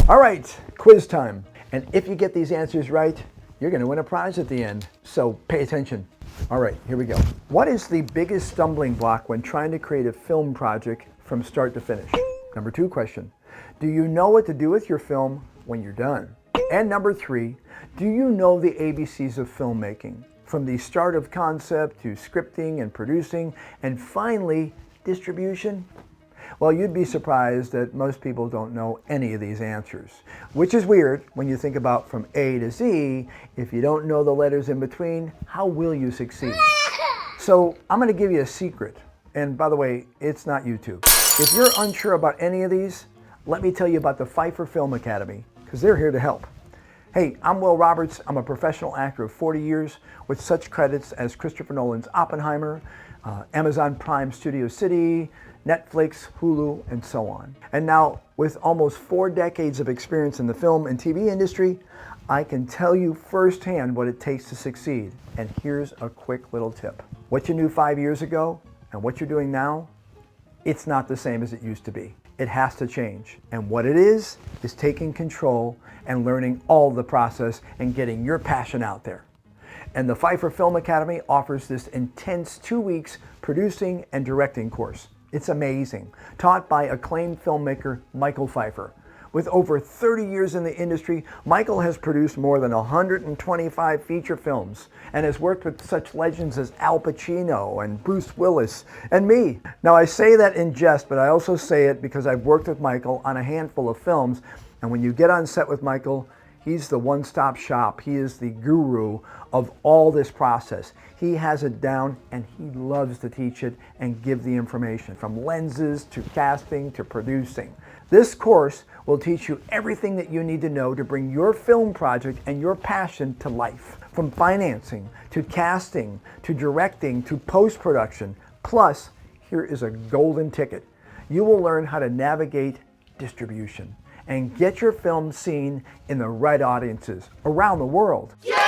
All right, quiz time. And if you get these answers right, you're going to win a prize at the end. So pay attention. All right, here we go. What is the biggest stumbling block when trying to create a film project from start to finish? Number 2 question. Do you know what to do with your film when you're done? And number 3, do you know the ABCs of filmmaking? From the start of concept to scripting and producing, and finally, distribution? Well, you'd be surprised that most people don't know any of these answers, which is weird when you think about from A to Z. If you don't know the letters in between, how will you succeed? So I'm going to give you a secret. And by the way, it's not YouTube. If you're unsure about any of these, let me tell you about the Feifer Film Academy, because they're here to help. Hey, I'm Will Roberts. I'm a professional actor of 40 years with such credits as Christopher Nolan's Oppenheimer, Amazon Prime Studio City, Netflix, Hulu, and so on. And now, with almost 4 decades of experience in the film and TV industry, I can tell you firsthand what it takes to succeed. And here's a quick little tip. What you knew 5 years ago and what you're doing now, it's not the same as it used to be. It has to change. And what it is taking control and learning all the process and getting your passion out there. And the Feifer Film Academy offers this intense 2 weeks producing and directing course. It's amazing. Taught by acclaimed filmmaker Michael Feifer. With over 30 years in the industry, Michael has produced more than 125 feature films and has worked with such legends as Al Pacino and Bruce Willis and me. Now, I say that in jest, but I also say it because I've worked with Michael on a handful of films, and when you get on set with Michael, he's the one-stop shop. He is the guru of all this process. He has it down, and he loves to teach it and give the information, from lenses to casting to producing. This course will teach you everything that you need to know to bring your film project and your passion to life. From financing to casting to directing to post-production. Plus, here is a golden ticket. You will learn how to navigate distribution and get your film seen in the right audiences around the world. Yeah!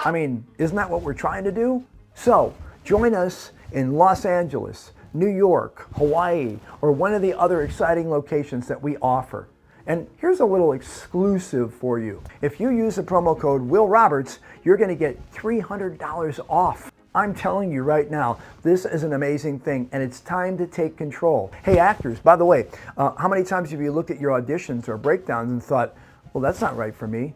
I mean, isn't that what we're trying to do? So, join us in Los Angeles, New York, Hawaii, or one of the other exciting locations that we offer. And here's a little exclusive for you. If you use the promo code Will Roberts, you're going to get $300 off. I'm telling you right now, this is an amazing thing, and it's time to take control. Hey, actors, by the way, how many times have you looked at your auditions or breakdowns and thought, well, that's not right for me?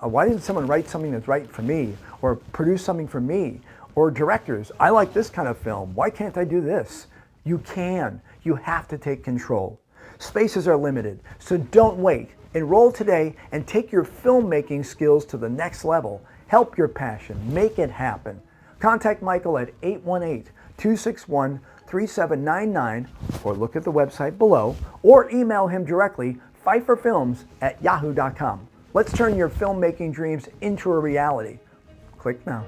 Why didn't someone write something that's right for me, or produce something for me? Or directors, I like this kind of film. Why can't I do this? You can. You have to take control. Spaces are limited, so don't wait. Enroll today and take your filmmaking skills to the next level. Help your passion. Make it happen. Contact Michael at 818-261-3799 or look at the website below, or email him directly, pfeiferfilms@yahoo.com. Let's turn your filmmaking dreams into a reality. Click now.